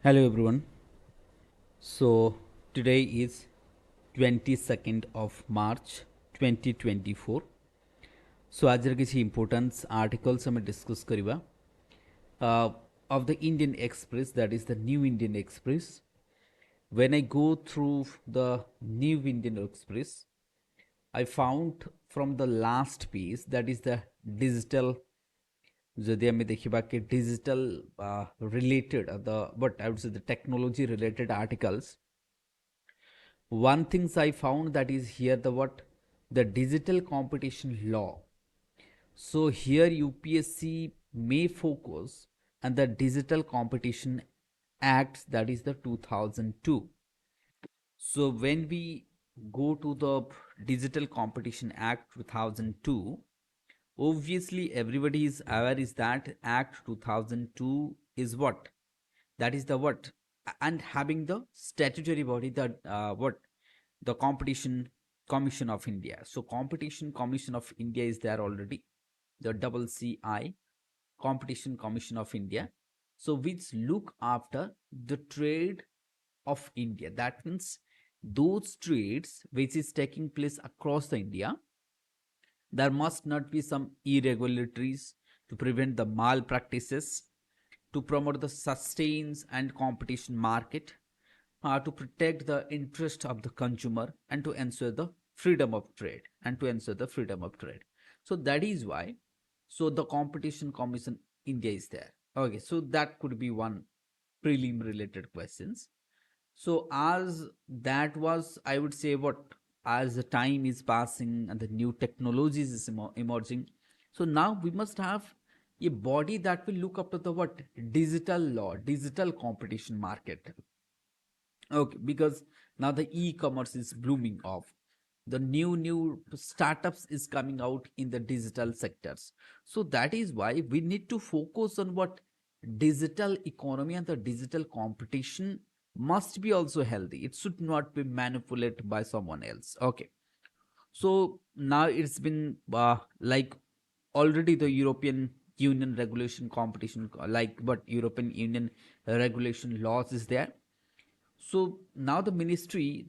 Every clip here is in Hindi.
Hello everyone. So today is 22nd of March 2024. So आज किसी importance articles हमें discuss करिबा of the Indian Express, that is the New Indian Express. When I go through the New Indian Express, I found from the last piece, that is the digital, যদি আমি দেখি বাকি digital related the but I would say the technology related articles. One things I found, that is here the what, the digital competition law. So here UPSC may focus on the digital competition acts, that is the 2002. So when we go to the digital competition act 2002, obviously everybody is aware is that act 2002 is what, that is the what, and having the statutory body, that what, the competition commission of India. So competition commission of India is there already, the double ci, competition commission of India. So which look after the trade of India, that means those trades which is taking place across the India, there must not be some irregularities to prevent the malpractices, to promote the sustains and competition market, to protect the interest of the consumer, and to ensure the freedom of trade, so that is why, so the competition commission India is there. Okay, so that could be one prelim related questions. So as that was, I would say, what, as the time is passing and the new technologies is emerging, so now we must have a body that will look up to the what, digital law, digital competition market. Okay, because now the e-commerce is blooming off, the new startups is coming out in the digital sectors. So that is why we need to focus on what, digital economy, and the digital competition must be also healthy, it should not be manipulated by someone else. Okay, so now it's been like already the European Union regulation competition, like what European Union regulation laws is there. So now the Ministry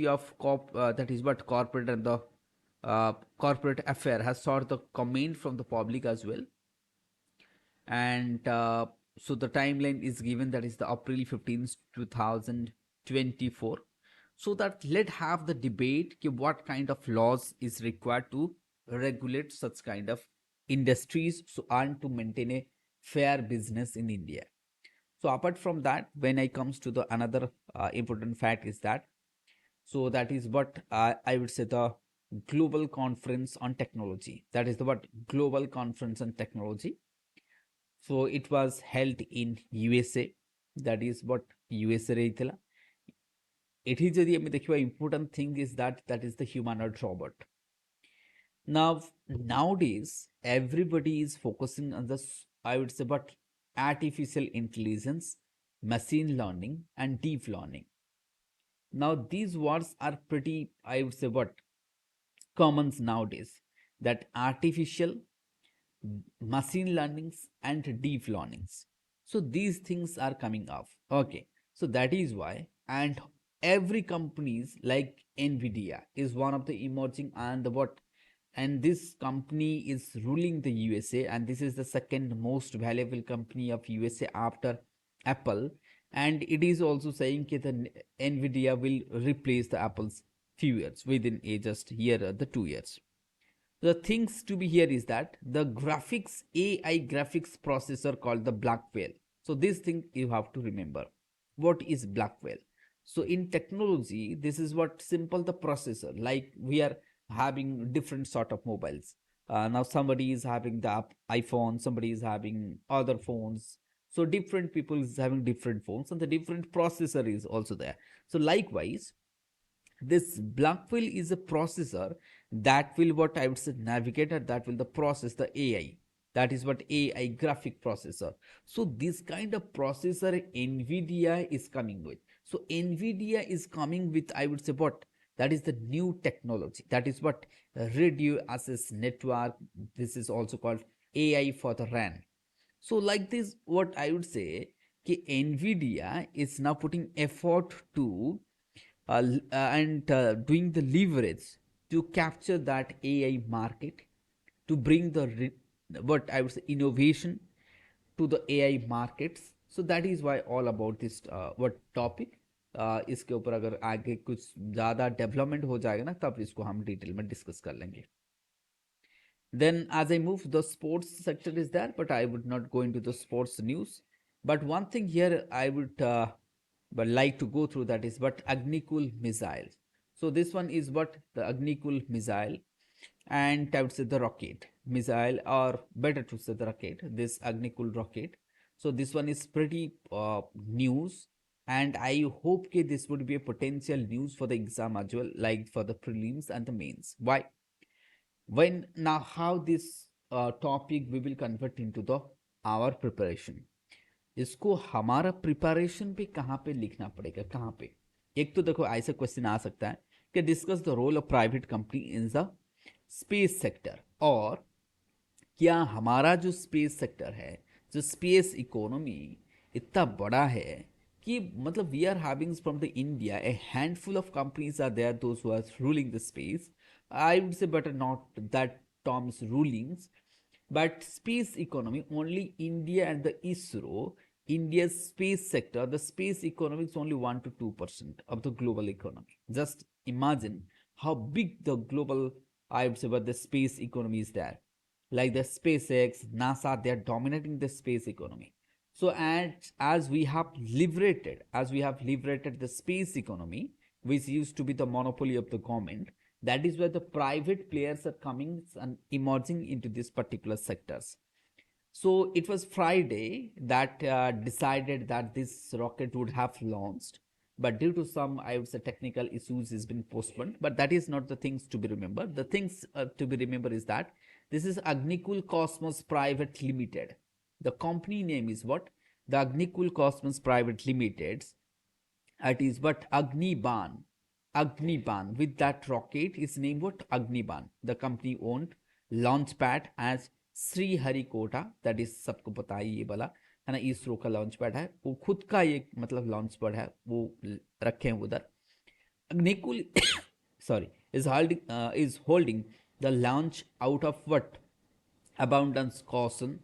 of that is what, corporate and the corporate affair has sought the comment from the public as well, and so the timeline is given, that is the April 15th, 2024. So that let have the debate ki what kind of laws is required to regulate such kind of industries, so and to maintain a fair business in India. So apart from that, when I comes to the another important fact is that, so that is what, I would say, the global conference on technology, that is the what, global conference on technology. So it was held in USA, that is what, USA ରେ ହେଇଥିଲା. ଏଠି ଯଦି ଆମେ ଦେଖିବା important thing is that, that is the humanoid robot. Now nowadays everybody is focusing on this, I would say, but artificial intelligence, machine learning and deep learning. Now these words are pretty, I would say, what, commons nowadays, that artificial, machine learnings and deep learnings. So these things are coming up. Okay, so that is why, and every companies like Nvidia is one of the emerging and the what, and this company is ruling the USA, and this is the second most valuable company of USA after Apple. And it is also saying that the Nvidia will replace the Apple's few years, within a just year or the 2 years. The things to be here is that the graphics, AI graphics processor called the Blackwell. So this thing you have to remember. What is Blackwell? So in technology, this is what simple the processor. Like we are having different sort of mobiles. Now somebody is having the iPhone, somebody is having other phones. So different people is having different phones, and the different processor is also there. So likewise, this Blackwell is a processor that will, what I would say, navigator that will the process the AI, that is what, AI graphic processor. So this kind of processor Nvidia is coming with. So Nvidia is coming with, I would say, what, that is the new technology, that is what, radio access network, this is also called AI for the RAN. So like this, what I would say, कि Nvidia is now putting effort to and doing the leverage to capture that AI market, to bring the what I would say innovation to the AI markets. So that is why all about this what topic. इसके ऊपर अगर आगे कुछ ज़्यादा डेवलपमेंट हो जाएगा ना तब इसको हम डिटेल में डिस्कस कर लेंगे. Then, as I move, the sports sector is there, but I would not go into the sports news. But one thing here I would but like to go through that is what Agnikul missile. So this one is what the Agnikul missile, and I would say the rocket missile, or better to say the rocket. This Agnikul rocket. So this one is pretty news, and I hope that this would be a potential news for the exam as well, like for the prelims and the mains. Why? When now how this topic we will convert into the our preparation. इसको हमारा प्रिपरेशन पे कहाँ पे लिखना पड़ेगा, कहाँ पे. एक तो देखो ऐसा क्वेश्चन आ सकता है कि discuss the role of private company in the space sector, और क्या हमारा जो स्पेस सेक्टर है, जो स्पेस इकोनॉमी इतना बड़ा है कि मतलब we are having from the India a handful of companies are there those who are ruling the space. I would say better not that Tom's rulings, but space economy, only India and the ISRO, India's space sector, the space economy is only 1 to 2% of the global economy. Just imagine how big the global, I would say, but the space economy is there. Like the SpaceX, NASA, they are dominating the space economy. So as we have liberated the space economy, which used to be the monopoly of the government, that is where the private players are coming and emerging into these particular sectors. So it was Friday that decided that this rocket would have launched, but due to some, I would say, technical issues, has been postponed. But that is not the things to be remembered. The things to be remembered is that this is Agnikul Cosmos Private Limited. The company name is what? The Agnikul Cosmos Private Limited. It is what Agniban. Agniban. With that rocket is named what? Agniban. The company owned launchpad as Shri Harikota, that is सबको पता है ये वाला है ना, इसरो का लॉन्च पैड है, वो खुद का एक मतलब लॉन्च पैड है, वो रखे हैं उधर. Agnikul sorry is holding the launch out of what abundance caution.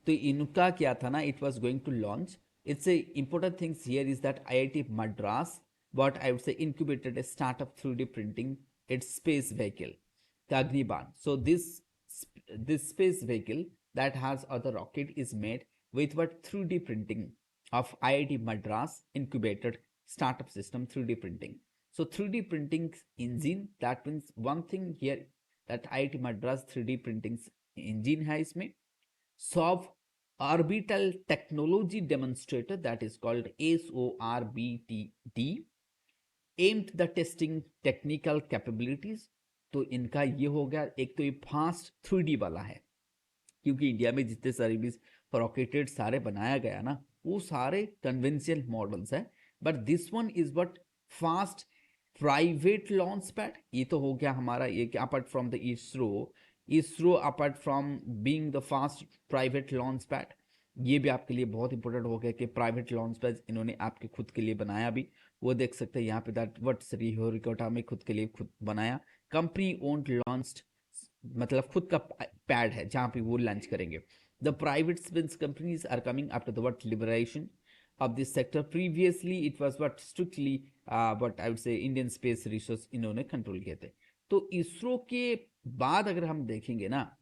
तो इनका क्या था ना, it was going to launch. It's a important things here is that IIT Madras, what I would say, incubated a startup 3D printing its space vehicle, the Agniban. So this space vehicle that has other rocket is made with what 3D printing of IIT Madras incubated startup system 3D printing. So 3D printing engine, that means one thing here that IIT Madras 3D printing engine है इसमें. SORB Orbital Technology Demonstrator, that is called SORBTD, aimed the testing technical capabilities. तो इनका ये हो गया, एक तो ये फास्ट 3D वाला है, क्योंकि इंडिया में जितने सारे भी रॉकेटेड सारे बनाया गया ना, वो सारे कन्वेंशियल मॉडल्स है, but this one is what fast private launch pad. ये तो हो गया हमारा ये कि apart from the ISRO apart from being the fast private launch pad, ये भी आपके लिए बहुत इंपॉर्टेंट हो गया कि प्राइवेट लॉन्च पैड इन्होंने आपके खुद के लिए बनाया भी. वो देख सकते हैं यहाँ पे दैट व्हाट श्रीहरिकोटा में खुद के लिए खुद बनाया, कंपनी ओन्ड लॉन्च्ड, मतलब खुद का पैड है जहां पे वो लॉन्च करेंगे. The private space companies are coming after the what liberation of this sector. Previously it was what strictly what I would say Indian space resource इन्होंने कंट्रोल किए थे. तो इसरो के बाद अगर हम देखेंगे ना,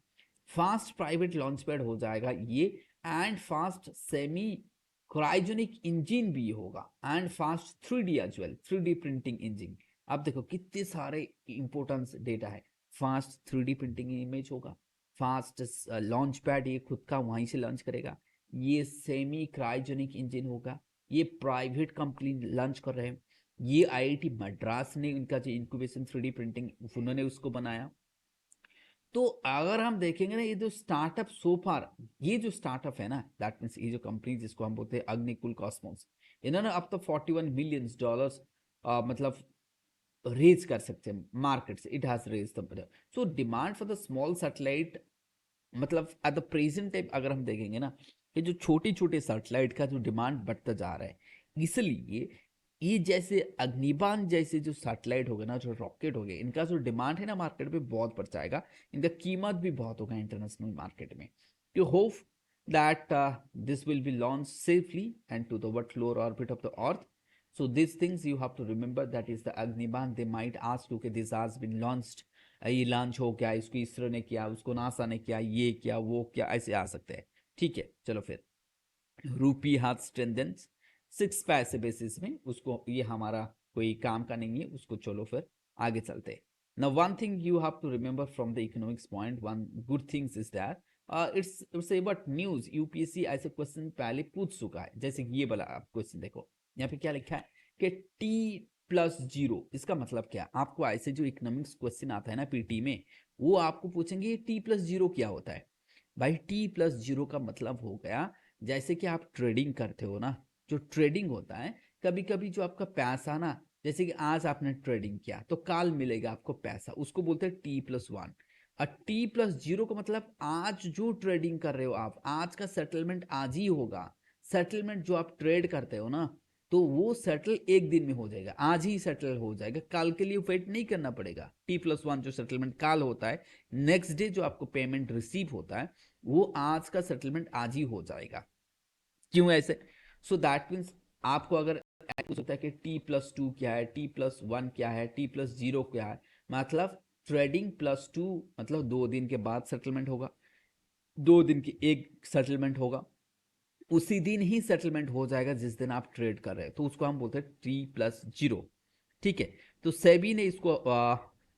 फास्ट प्राइवेट लॉन्च पैड हो जाएगा ये, and fast semi cryogenic engine भी होगा, and fast 3D as well, 3D printing engine. अब देखो कितने सारे इंपोर्टेंस डेटा है. फास्ट 3D प्रिंटिंग इमेज होगा, फास्ट लॉन्च पैड ये खुद का वहीं से लॉन्च करेगा, ये सेमी क्रायोजेनिक इंजन होगा, ये प्राइवेट कंपनी लॉन्च कर रहे हैं, ये आईआईटी मद्रास ने इनका जो इंक्यूबेशन 3D प्रिंटिंग उन्होंने उसको बनाया. तो अगर हम देखेंगे ना, ये जो स्टार्टअप सो फार, ये जो स्टार्टअप है ना, दैट मीन्स ये जो कंपनी जिसको हम बोलते हैं अग्निकुल कॉस्मोस, इन्होंने अब तो $41 मिलियन मतलब रेज कर सकते हैं मार्केट से. It has raise the so demand for the small satellite, मतलब एट द प्रेजेंट टाइम अगर हम देखेंगे ना, ये जो छोटे छोटे सैटेलाइट का जो डिमांड बढ़ता जा रहा है, इसलिए ये जैसे अग्निबाण जैसे जो सैटेलाइट हो गए ना, जो रॉकेट हो गए, इनका जो डिमांड है ना मार्केट में बहुत बढ़ जाएगा, इनका कीमत भी बहुत होगा इंटरनेशनल मार्केट में। तो hope that this will be launched safely and to the what lower orbit of the earth. So these things you have to remember, that is the Agniban. They might ask you कि this has been launched, ये लॉन्च हो गया, इसको इसरो ने किया, उसको नासा ने किया, ये क्या वो क्या, ऐसे आ सकते हैं। ठीक है, चलो फिर रूपी हाथ स्ट्रेंथन 6 पैसे बेसिस में, उसको ये हमारा कोई काम का नहीं है उसको, चलो फिर आगे चलते हैं। Now one thing you have to remember from the economics point, one good things is that it's a what news, UPSC ऐसे क्वेश्चन पहले पूछ चुका है। जैसे ये वाला आप क्वेश्चन देखो, यहाँ पे क्या लिखा है कि T+0, इसका मतलब क्या? आपको ऐसे जो इकोनॉमिक्स क्वेश्चन आता है ना पीटी में, वो आपको पूछेंगे T+0 क्या होता है। भाई T+0 का मतलब हो गया, जैसे कि आप ट्रेडिंग करते हो ना, जो ट्रेडिंग होता है, कभी कभी जो आपका पैसा ना, जैसे कि आज आपने ट्रेडिंग किया तो कल मिलेगा आपको पैसा, उसको बोलते हैं T+1। और T+0 का मतलब आज जो ट्रेडिंग कर रहे हो आप, आज का सेटलमेंट आज ही होगा। सेटलमेंट जो आप ट्रेड करते हो ना, तो वो सेटल एक दिन में हो जाएगा, आज ही सेटल हो जाएगा, कल के लिए वेट नहीं करना पड़ेगा। T+1 जो सेटलमेंट कल होता है, नेक्स्ट डे जो आपको पेमेंट रिसीव होता है, वो आज का सेटलमेंट आज ही हो जाएगा। क्यों ऐसे? सो दैट मीन्स आपको अगर पूछ सकता है कि T+2 क्या है, T+1 क्या है, T+0 क्या है, मतलब ट्रेडिंग +2 मतलब 2 दिन के बाद सेटलमेंट होगा, 2 दिन की एक सेटलमेंट होगा, उसी दिन ही सेटलमेंट हो जाएगा जिस दिन आप ट्रेड कर रहे हैं, तो उसको हम बोलते हैं T+0। ठीक है, तो सेबी ने इसको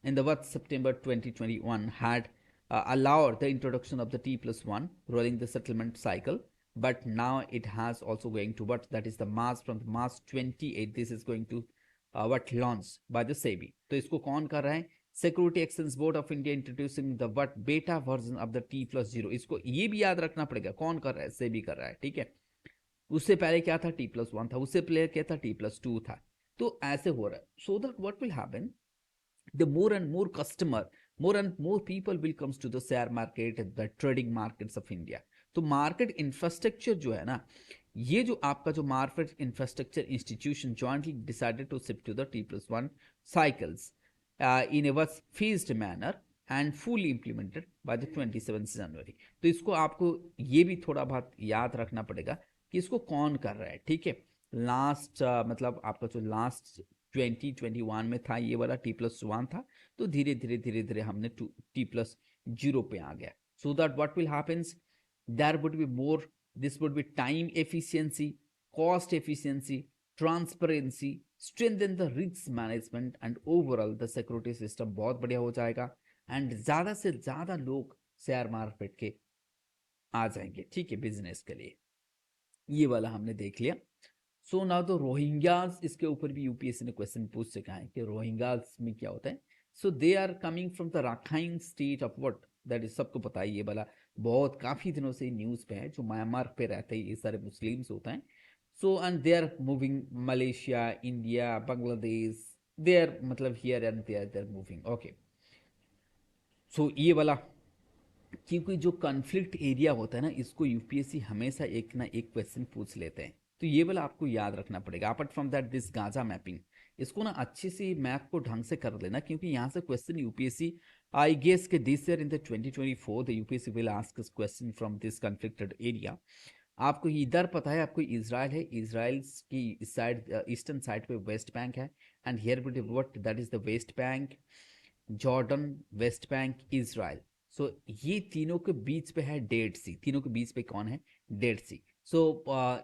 in the what September 2021 had allowed the introduction of the T+1 rolling the settlement cycle, but now it has also going to what, that is the March, from March 28 this is going to what launch by the SEBI। तो इसको कौन कर रहा है? Security exchange board of India introducing the what beta version of the T+0। इसको ये भी याद रखना पड़ेगा, कौन कर रहा है? सेबी कर रहा है। ठीक है, उससे पहले क्या था? T+1 था, उससे पहले क्या था? T+2 था। तो ऐसे हो रहा है। सो that what will happen, the more and more customer, more and more people will comes to the share market, the trading markets of India। तो मार्केट इंफ्रास्ट्रक्चर जो है ना, ये जो आपका जो market infrastructure institution jointly decided to shift to the T+1 cycles in a was phased manner and fully implemented by the 27th January। तो इसको आपको ये भी थोड़ा बहुत याद रखना पड़ेगा कि इसको कौन कर रहा है। ठीक है, लास्ट मतलब आपका जो लास्ट 2021 में था, ये वाला T+1 था, तो धीरे धीरे धीरे धीरे हमने T+0 पे आ गया। So that what will happens, there would be more, this would be time efficiency, cost efficiency, transparency, strengthen the risk management and overall the security system बहुत बढ़िया हो जाएगा, एंड ज़्यादा से ज़्यादा लोग शेयर मार्केट के आ जाएंगे। ठीक है, बिजनेस के लिए। ये वाला हमने देख लिया। सो नाउ तो रोहिंग्याज, इसके ऊपर भी यूपीएससी ने क्वेश्चन पूछ सका है कि रोहिंग्याज में क्या होता है। So they are coming from the Rakhine state of what, that is, सबको पता है ये वाला, बहुत काफ़ी दिनों से न्यूज़ पे है, जो म्यांमार पे रहते हैं, ये सारे मुस्लिम्स होते हैं। So and they are moving Malaysia, India, Bangladesh, they are मतलब here and they are moving. Okay, so ये वाला, क्योंकि जो कॉन्फ्लिक्ट एरिया होता है ना, इसको यूपीएससी हमेशा एक ना एक क्वेश्चन पूछ लेते हैं, तो ये वाला आपको याद रखना पड़ेगा। Apart from that this Gaza mapping, इसको ना अच्छे से मैप को ढंग से कर लेना, क्योंकि यहाँ से क्वेश्चन यूपीएससी, आई गेस के this year in the 2024 the UPSC will ask question from this conflicted area. आपको इधर पता है, आपको इजराइल है, इजराइल की इस साइड ईस्टर्न साइड पे वेस्ट बैंक है, and here will what, that is the West Bank, Jordan, West Bank, Israel. So ये तीनों के बीच पे है डेड सी, तीनों के बीच पे कौन है? Dead sea. So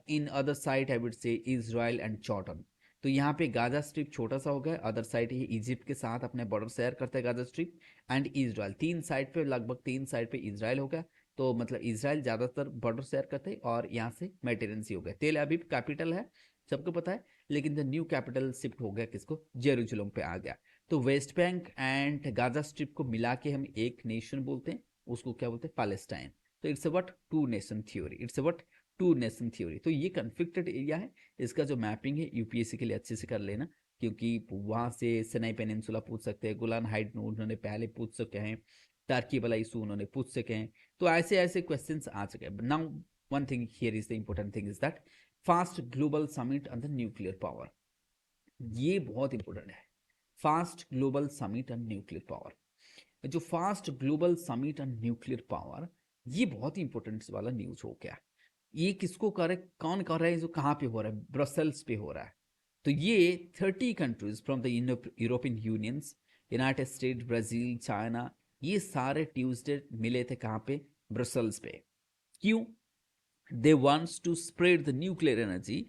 in other side I would say Israel and Jordan. तो यहाँ पे गाजा स्ट्रिप छोटा सा हो गया, अदर साइड ये इजिप्ट के साथ अपने बॉर्डर शेयर करता है गाजा स्ट्रिप एंड इजराइल, तीन साइड पे, लगभग तीन साइड पे इजराइल हो गया। तो मतलब इजराइल ज़्यादातर बॉर्डर शेयर करते हैं, और यहाँ से मेडिटेरेनियन सी हो गया। तेल अवीव कैपिटल है, सबको पता है, लेकिन द न्यू कैपिटल शिफ्ट हो गया किसको? जेरूसलम पे आ गया। तो West Bank and Gaza strip को मिला के हम एक नेशन बोलते हैं, उसको क्या बोलते हैं? पैलेस्टाइन। तो it's a what, two nation theory, it's a what, two nation theory. तो ये कन्फ्लिक्टेड एरिया है, इसका जो मैपिंग है यूपीएससी के लिए अच्छे से कर लेना, क्योंकि वहाँ से सिनाई पेनिनसुला पूछ सकते हैं, गोलान हाइट उन्होंने पहले पूछ सके हैं, टर्की वाला इशू उन्होंने पूछ सके हैं। तो ऐसे ऐसे क्वेश्चन आ सके। Now one thing here is the important thing is that fast global summit on the nuclear power. ये बहुत इंपॉर्टेंट है, fast global summit on nuclear power. जो fast global summit on nuclear power, ये बहुत ही इंपॉर्टेंट वाला न्यूज हो गया। ये किसको कर रहा है, कौन कर रहा है, जो कहाँ पे हो रहा है, ब्रसेल्स पे हो रहा है। तो ये 30 countries from the European unions, United state, Brazil, China, ये सारे ट्यूसडे मिले थे कहाँ पे, ब्रसेल्स पे। क्यों? They wants to spread the nuclear energy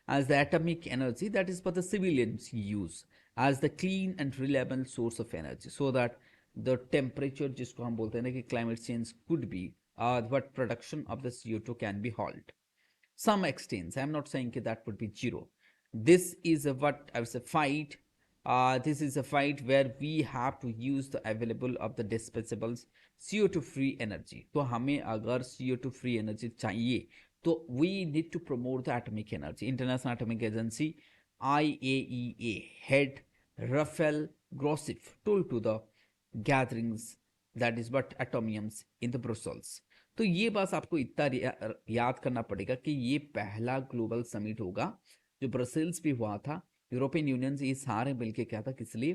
as the atomic energy that is for the civilians use as the clean and reliable source of energy, so that the temperature जिसको हम बोलते हैं ना कि climate change could be what production of the CO2 can be halted some extents. I'm not saying that would be zero. This is a what I was a fight. This is a fight where we have to use the available of the dispensables CO2 free energy. तो हमें अगर CO2 free energy चाहिए तो we need to promote the atomic energy. International Atomic Agency IAEA head Rafael Grossi told to the gatherings that is what atomiums in the Brussels. तो ये बस आपको इतना याद करना पड़ेगा कि ये पहला ग्लोबल समिट होगा जो ब्रसेल्स पे हुआ था। यूरोपियन यूनियन से ये सारे मिलके क्या था, किस लिए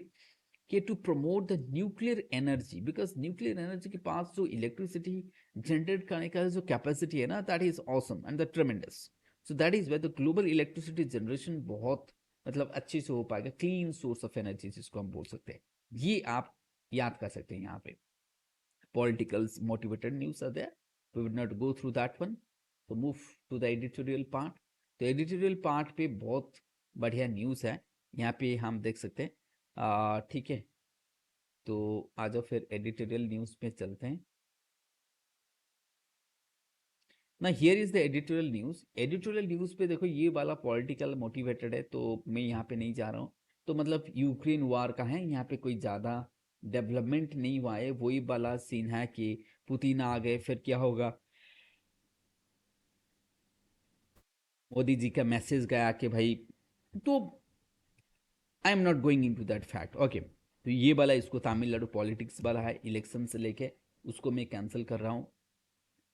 कि to promote the nuclear energy, because nuclear energy के पास जो इलेक्ट्रिसिटी जनरेट करने का जो कैपेसिटी है ना, that is awesome and the tremendous. So that is where the global electricity generation बहुत मतलब अच्छे से हो पाएगा, क्लीन सोर्स ऑफ एनर्जी जिसको हम बोल सकते हैं। ये आप याद कर सकते हैं। यहाँ पे politicals motivated news are there, we would not go through that one, so move to the editorial part। तो एडिटोरियल पार्ट पे बहुत बढ़िया न्यूज़ है, यहाँ पे हम देख सकते हैं। ठीक है, तो आ जाओ फिर एडिटोरियल न्यूज़ पे चलते हैं ना। Here is the editorial news. Editorial news पे देखो ये वाला पॉलिटिकल मोटिवेटेड है, तो मैं यहाँ पे नहीं जा रहा हूँ। तो मतलब यूक्रेन वार का है, यहाँ पे कोई ज़्यादा डेवलपमेंट नहीं हुआ है, वही वाला सीन है कि पुतिन आ गए फिर क्या होगा, मोदी जी का मैसेज गया कि भाई, तो I am not going in to that fact. Okay, तो ये वाला इसको तमिलनाडु पॉलिटिक्स वाला है, इलेक्शन से लेके उसको मैं कैंसिल कर रहा हूँ,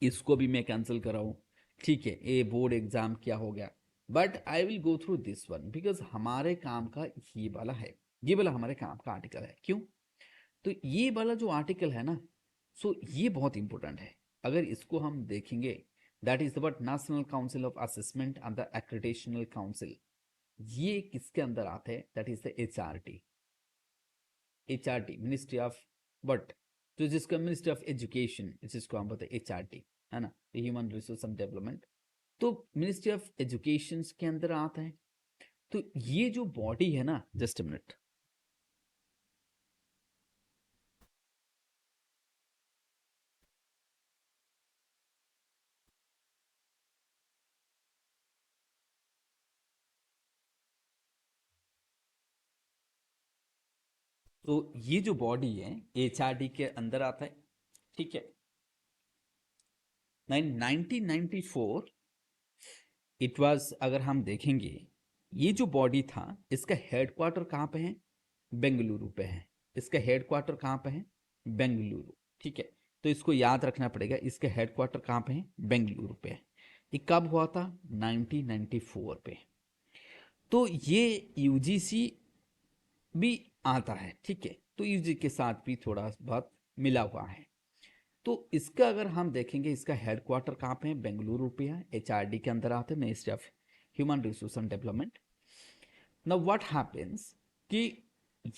इसको भी मैं कैंसिल कर रहा हूँ। ठीक है, ये बोर्ड एग्जाम क्या हो गया, but I will go through this one because हमारे काम का ये वाला है, ये वाला हमारे काम का आर्टिकल है। क्यों? तो ये वाला जो आर्टिकल है ना, सो ये बहुत इंपॉर्टेंट है। अगर इसको हम देखेंगे, that is what national council of assessment and the accreditational council, ये किसके अंदर आते हैं, that is the HRT. HRT ministry of but, तो जिसका मिनिस्ट्री ऑफ एजुकेशन जिसको हम बोलते हैं एचआरटी, है ना, ह्यूमन रिसोर्स एंड डेवलपमेंट, तो मिनिस्ट्री ऑफ एजुकेशन के अंदर आता है। तो ये जो बॉडी है ना, जस्ट अ मिनट, तो ये जो बॉडी है एचआरडी के अंदर आता है। ठीक है, 1994 इट वाज, अगर हम देखेंगे ये जो बॉडी था इसका हेडक्वार्टर कहाँ पे है, बेंगलुरु पे है। इसका हेडक्वार्टर कहाँ पे है, बेंगलुरु। ठीक है, तो इसको याद रखना पड़ेगा, इसका हेडक्वार्टर कहाँ पे है, बेंगलुरु पे है। ये कब हुआ था, 1994 पे। तो ये यूजीसी भी आता है। ठीक है, तो यूजी के साथ भी थोड़ा बहुत मिला हुआ है। तो इसका अगर हम देखेंगे, इसका हेडक्वार्टर कहाँ पे है, बेंगलुरु पे है। एचआरडी के अंदर आते हैं, ministry of human resource and development. Now what happens कि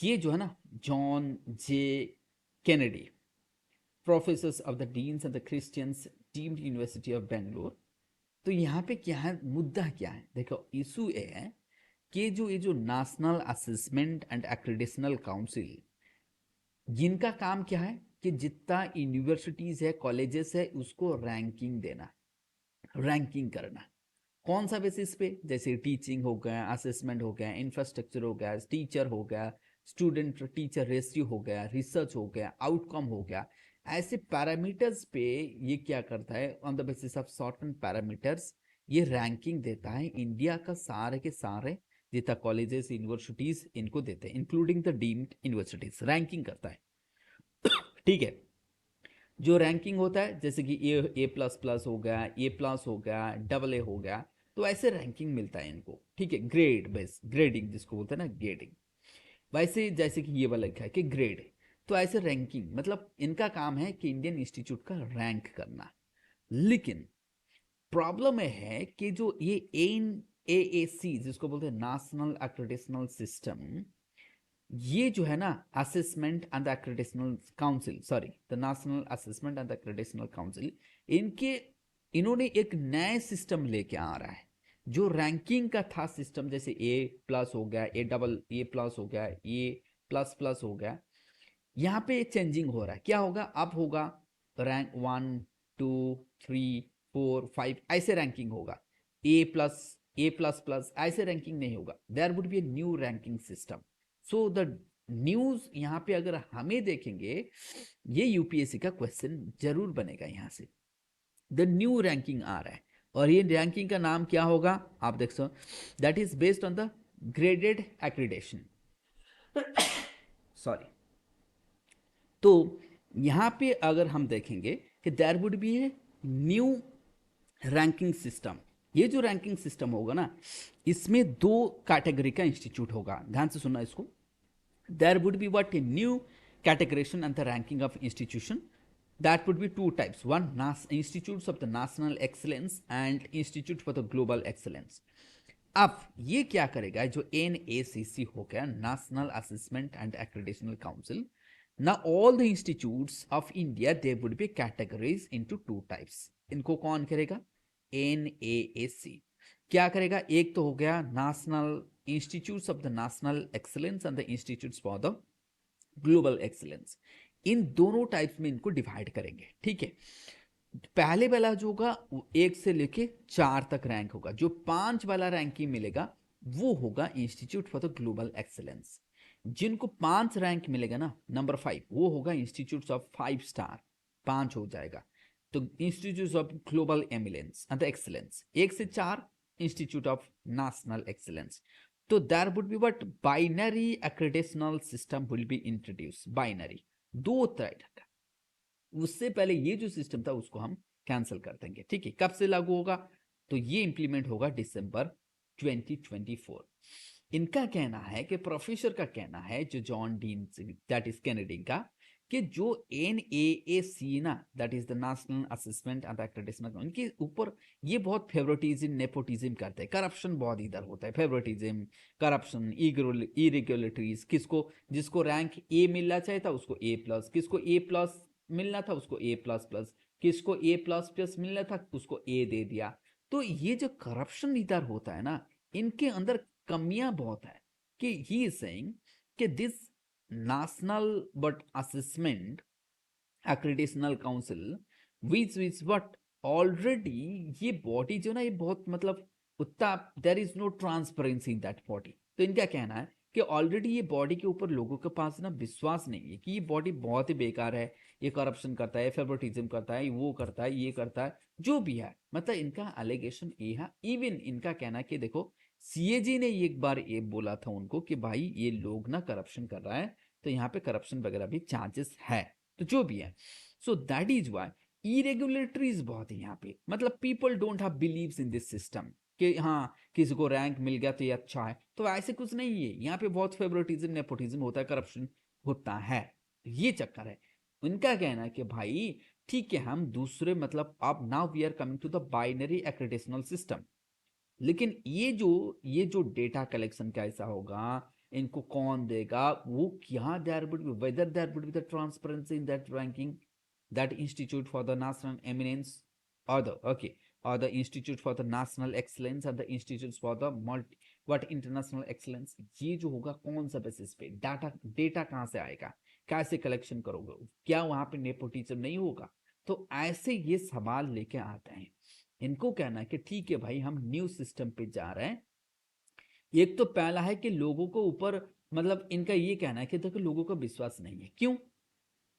ये जो है ना, John J Kennedy, professors of the deans and the Christians deemed university of Bangalore. तो यहाँ पे क्या है, मुद्दा क्या है, देखो इशू ये है कि ये जो नेशनल असेसमेंट एंड एक्रेडिशनल काउंसिल, जिनका काम क्या है कि जितना यूनिवर्सिटीज है, कॉलेजेस है, उसको रैंकिंग देना, रैंकिंग करना। कौन सा बेसिस पे, जैसे टीचिंग हो गया, असेसमेंट हो गया, इंफ्रास्ट्रक्चर हो गया, टीचर हो गया, स्टूडेंट टीचर रेशियो हो गया, रिसर्च हो गया, आउटकम हो गया, ऐसे पैरामीटर्स पे ये क्या करता है, on the basis of certain parameters ये रैंकिंग देता है। इंडिया का सारे के सारे जितना कॉलेजेस, यूनिवर्सिटीज इनको देते हैं, including the deemed universities, ranking करता है। ठीक है, जो रैंकिंग होता है जैसे कि ए प्लस प्लस हो गया, ए प्लस हो गया, डबल ए हो गया, तो ऐसे रैंकिंग मिलता है इनको, ठीक है, ग्रेड बेस, ग्रेडिंग जिसको बोलते हैं ना, ग्रेडिंग। वैसे जैसे कि ये वाला लिखा है कि ग्रेड, तो ऐसे रैंकिंग मतलब इनका काम है कि इंडियन इंस्टीट्यूट का रैंक करना। लेकिन प्रॉब्लम है कि जो ये एन ए सी जिसको बोलते हैं नेशनल एक्रेडिटेशनल सिस्टम, ये जो है ना assessment and accreditational council, sorry the national assessment and accreditational council, इनके इन्होंने एक नया सिस्टम लेके आ रहा है। जो रैंकिंग का था सिस्टम, जैसे ए प्लस हो गया, ए डबल ए प्लस हो गया, ए प्लस प्लस हो गया, यहाँ पे चेंजिंग हो रहा है। क्या होगा अब? होगा रैंक 1 2 3 4 5 ऐसे रैंकिंग होगा। ए प्लस प्लस ऐसे रैंकिंग नहीं होगा। There would be a new ranking system. So the news यहाँ पे अगर हमें देखेंगे, ये यूपीएससी का क्वेश्चन जरूर बनेगा यहाँ से। द न्यू रैंकिंग आ रहा है और ये रैंकिंग का नाम क्या होगा आप देख सकते, that is based on the graded accreditation. Sorry. तो यहाँ पे अगर हम देखेंगे कि there would be a new ranking system. ये जो रैंकिंग सिस्टम होगा ना, इसमें दो कैटेगरी का इंस्टीट्यूट होगा, ध्यान से सुनना इसको। There would be what a new categorization and the ranking of institution. That would be two types. One, institutes of the national excellence and institute for the global excellence. अब ये क्या करेगा, जो NACC हो गया, national assessment and accreditational council, now all the institutes of India they would be categorized into two types. इनको कौन करेगा? NAAC। क्या करेगा? एक तो हो गया national institutes of the national excellence and the institutes for the global excellence. इन दोनों टाइप्स में इनको डिवाइड करेंगे, ठीक है। पहले वाला जो होगा 1 से लेके 4 तक रैंक होगा। जो 5 वाला रैंकिंग मिलेगा वो होगा institute for the global excellence. जिनको 5 रैंक मिलेगा ना, नंबर 5, वो होगा इंस्टीट्यूट ऑफ 5 स्टार, 5 हो जाएगा। तो institute of global eminence and excellence 1 से 4 इंस्टीट्यूट ऑफ नेशनल एक्सलेंस। तो there would be what binary accreditational system will be introduce. Binary, दो तरह का। उससे पहले ये जो सिस्टम था उसको हम कैंसिल कर देंगे, ठीक है। कब से लागू होगा? तो ये इंप्लीमेंट होगा दिसंबर 2024। इनका कहना है कि प्रोफेसर का कहना है, जो John dean that is Kennedy का, कि जो NAAC ना, that is the national assessment and accreditation, उनके ऊपर ये बहुत फेवरेटिज्म नेपोटिज्म करते हैं। करप्शन बहुत इधर होता है, फेवरेटिज्म, करप्शन, इरेगुलरिटीज। किसको, जिसको रैंक ए मिलना चाहिए था उसको ए प्लस, किसको ए प्लस मिलना था उसको ए प्लस प्लस, किसको ए प्लस प्लस मिलना था उसको ए दे दिया। तो ये जो करप्शन इधर होता है ना, इनके अंदर कमियां बहुत है। कि ही इज सेइंग कि this national but assessment accreditational council which what already, ये बॉडी जो ना, ये बहुत मतलब उतना there is no transparency in that body. तो इनका कहना है कि ऑलरेडी ये बॉडी के ऊपर लोगों के पास ना विश्वास नहीं है, कि ये बॉडी बहुत ही बेकार है, ये करप्शन करता है, फेवरेटिज्म करता है, वो करता है, ये करता है, जो भी है। मतलब इनका एलिगेशन ये है। इवन इनका कहना है कि देखो, CAG ने एक बार ये बोला था उनको कि भाई ये लोग ना करप्शन कर रहा है, तो यहाँ पे करप्शन वगैरह भी चांसेस है। तो जो भी है, सो दैट इज वाई इरेगुलेटरीज बहुत है यहाँ पे। मतलब people don't have believes in this system कि हाँ किसी को रैंक मिल गया तो ये अच्छा है। तो ऐसे कुछ नहीं है, यहाँ पे बहुत फेवरेटिज्म नेपोटिज्म होता है, करप्शन होता है, ये चक्कर है। उनका कहना है कि भाई ठीक है, हम दूसरे मतलब अब now we are coming to the binary accreditational system. लेकिन ये जो डेटा कलेक्शन कैसा होगा, इनको कौन देगा, वो क्या, there would be whether there would be the transparency in that ranking, that institute for the national eminence or the okay or the institute for the national excellence and the institutes for the multi what international excellence। ये जो होगा कौन सा बेसिस पे, डेटा कहाँ से आएगा, कैसे कलेक्शन करोगे, क्या वहां पे नेपोटिज्म नहीं होगा? तो ऐसे ये सवाल लेके आते हैं। इनको कहना है कि ठीक है भाई, हम न्यू सिस्टम पे जा रहे हैं। एक तो पहला है कि लोगों को ऊपर, मतलब इनका ये कहना है कि देखो लोगों को विश्वास नहीं है। क्यों?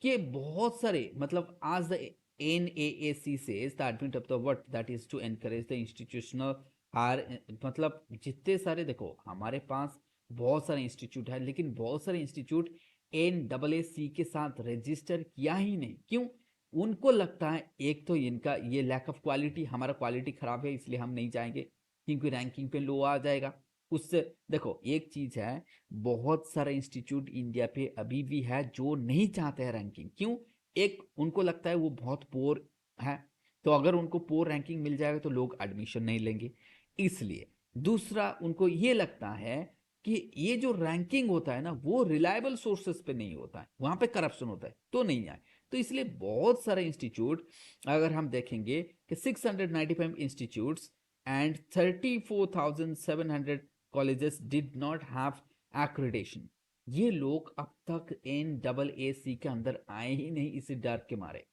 कि बहुत सारे मतलब आज the NAAC says the advent of the what that is to encourage the institutional are, मतलब जितने सारे देखो हमारे पास बहुत सारे इंस्टीट्यूट है, लेकिन बहुत सारे इंस्टीट्यूट NAAC के साथ रजिस्टर किया ही नहीं। क्यों? उनको लगता है एक तो इनका ये लैक ऑफ क्वालिटी, हमारा क्वालिटी खराब है इसलिए हम नहीं जाएंगे क्योंकि रैंकिंग पे लो आ जाएगा। उससे देखो एक चीज है, बहुत सारे इंस्टीट्यूट इंडिया पे अभी भी है जो नहीं चाहते हैं रैंकिंग। क्यों? एक उनको लगता है वो बहुत पोर है, तो अगर उनको पोर रैंकिंग मिल जाएगा तो लोग एडमिशन नहीं लेंगे, इसलिए। दूसरा उनको ये लगता है कि ये जो रैंकिंग होता है ना वो रिलायबल सोर्सेस पे नहीं होता है, वहां पे करप्शन होता है तो नहीं आए। तो इसलिए बहुत सारे इंस्टीट्यूट, अगर हम देखेंगे कि 695 institutes and 34,700 colleges did not have accreditation. ये लोग अब तक NAAC के अंदर आए ही नहीं इसी डर के मारे,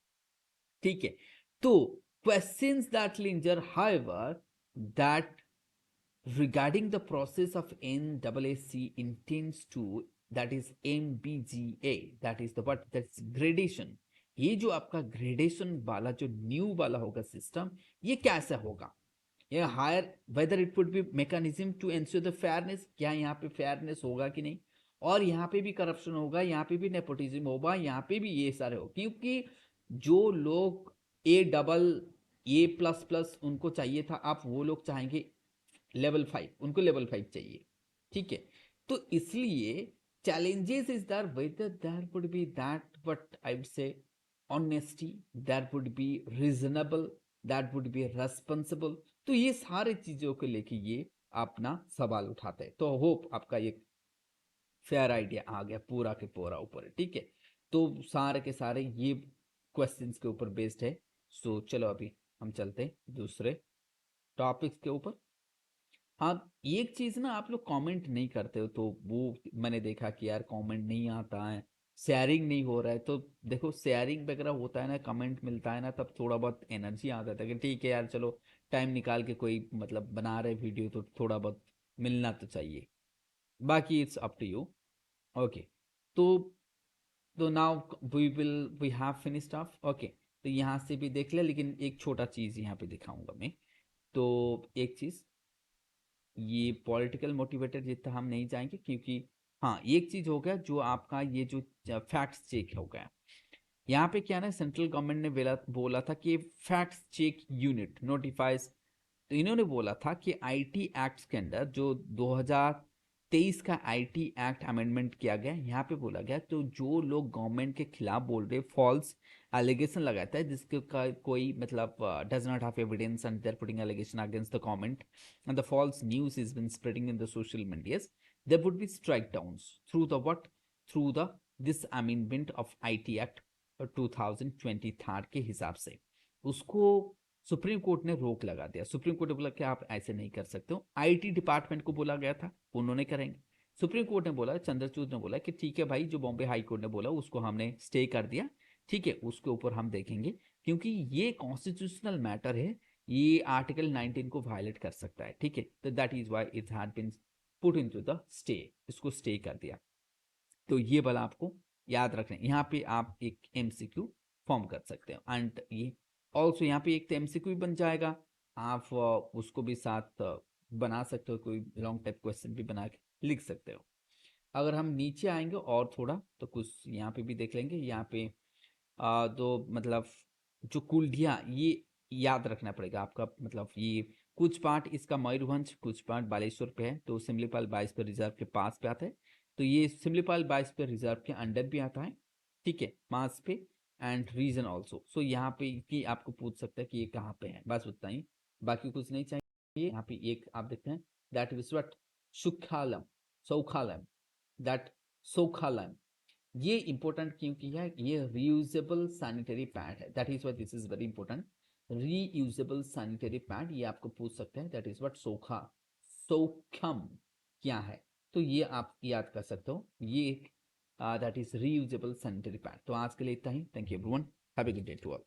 ठीक है। तो questions that linger however that regarding the process of NAAC intends to, that is MBGA, that is the what, that's gradation। ये जो आपका ग्रेडेशन वाला जो न्यू वाला होगा सिस्टम, ये कैसा होगा? ये higher whether it would be mechanism to ensure the fairness, क्या यहाँ पे फेयरनेस होगा कि नहीं? और यहाँ पे भी करप्शन होगा, यहाँ पे भी नेपोटिज्म होगा, यहाँ पे भी ये सारे हो, क्योंकि जो लोग A++ उनको चाहिए था, आप वो लोग चाहेंगे लेवल 5, उनको लेवल 5 चाहिए, ठीक है। तो इसलिए challenges is there whether there would be that what I would say honesty, that would be reasonable, that would be responsible। तो ये सारे चीजों को लेके ये अपना सवाल उठाते हैं। तो होप आपका ये फेयर आइडिया आ गया पूरा के पूरा ऊपर, ठीक है। तो सारे के सारे ये क्वेश्चंस के ऊपर बेस्ड है। सो चलो अभी हम चलते हैं दूसरे टॉपिक्स के ऊपर। हाँ, एक चीज ना आप लोग कमेंट नहीं करते हो, तो वो मैंने देखा कि यार कमेंट नहीं आता है, शेयरिंग नहीं हो रहा है। तो देखो शेयरिंग वगैरह होता है ना, कमेंट मिलता है ना, तब थोड़ा बहुत एनर्जी आ जाता है कि ठीक है यार चलो टाइम निकाल के कोई मतलब बना रहे वीडियो तो थोड़ा बहुत मिलना तो चाहिए। बाकी it's up to you. Okay, तो now we have finished off. Okay, तो यहाँ से भी देख ले, लेकिन एक छोटा चीज यहाँ पे दिखाऊंगा मैं। तो एक चीज, ये पॉलिटिकल मोटिवेटेड जितना हम नहीं जाएंगे, क्योंकि हाँ एक चीज हो गया जो आपका ये जो फैक्ट्स चेक हो गया। यहाँ पे क्या ना, सेंट्रल गवर्नमेंट ने बोला था कि फैक्ट्स चेक यूनिट नोटिफाइज। तो इन्होंने बोला था कि आईटी एक्ट के अंदर जो 2023 का आईटी एक्ट अमेंडमेंट किया गया, यहाँ पे बोला गया तो जो लोग गवर्नमेंट के खिलाफ बोल रहे, फॉल्स एलिगेशन लगाता है जिसके का कोई मतलब does not have evidence and they are putting allegation against the government and the false news is been spreading in the social medias, there would be strike downs through the what, through the this amendment of IT act 2023 के हिसाब से। उसको सुप्रीम कोर्ट ने रोक लगा दिया। सुप्रीम कोर्ट ने बोला कि आप ऐसे नहीं कर सकते हो। आईटी डिपार्टमेंट को बोला गया था, उन्होंने करेंगे। सुप्रीम कोर्ट ने बोला, चंद्रचूड़ ने बोला कि ठीक है भाई, जो बॉम्बे हाई कोर्ट ने बोला उसको हमने स्टे कर दिया, ठीक है, उसके ऊपर हम देखेंगे, क्योंकि ये कॉन्स्टिट्यूशनल मैटर है, ये आर्टिकल 19 को वायलेट कर सकता है, ठीक है। तो that is why it had been put into the stay, इसको स्टे कर दिया। तो ये वाला आपको याद रखना है। यहाँ पे आप एक एमसीक्यू फॉर्म कर सकते हो एंड ये ऑल्सो यहाँ पे एक तो एमसीक्यू बन जाएगा, आप उसको भी साथ बना सकते हो, कोई लॉन्ग टाइप क्वेश्चन भी बना के लिख सकते हो। अगर हम नीचे आएंगे और थोड़ा तो कुछ यहाँ पे भी देख लेंगे। यहाँ पे तो मतलब जो कुल्डिया, ये याद रखना पड़ेगा आपका, मतलब ये कुछ पार्ट इसका मयूरभंज, कुछ पार्ट बालेश्वर पे है, तो सिमलीपाल बाईसपर रिजर्व के पास पे आता है। तो ये सिमलीपाल बाईसपर रिजर्व के अंडर भी आता है, ठीक है, पास पे एंड रीजन ऑल्सो। सो यहाँ पे कि आपको पूछ सकता है कि ये कहाँ पे है, बस उतना ही, बाकी कुछ नहीं चाहिए। यहाँ पे एक आप देखते हैं, दैट इज व्हाट, सुखालम, सौखालम, दैट सौखालम। ये इंपॉर्टेंट क्यों किया है? ये रीयूजेबल सैनिटरी पैड है, that is why this is very important. Reusable sanitary pad, ये आपको पूछ सकते हैं, दैट इज व्हाट सोखा, सौखम क्या है, तो ये आप याद कर सकते हो, ये that is reusable sanitary pad. तो आज के लिए इतना ही, thank you everyone, have a good day to all.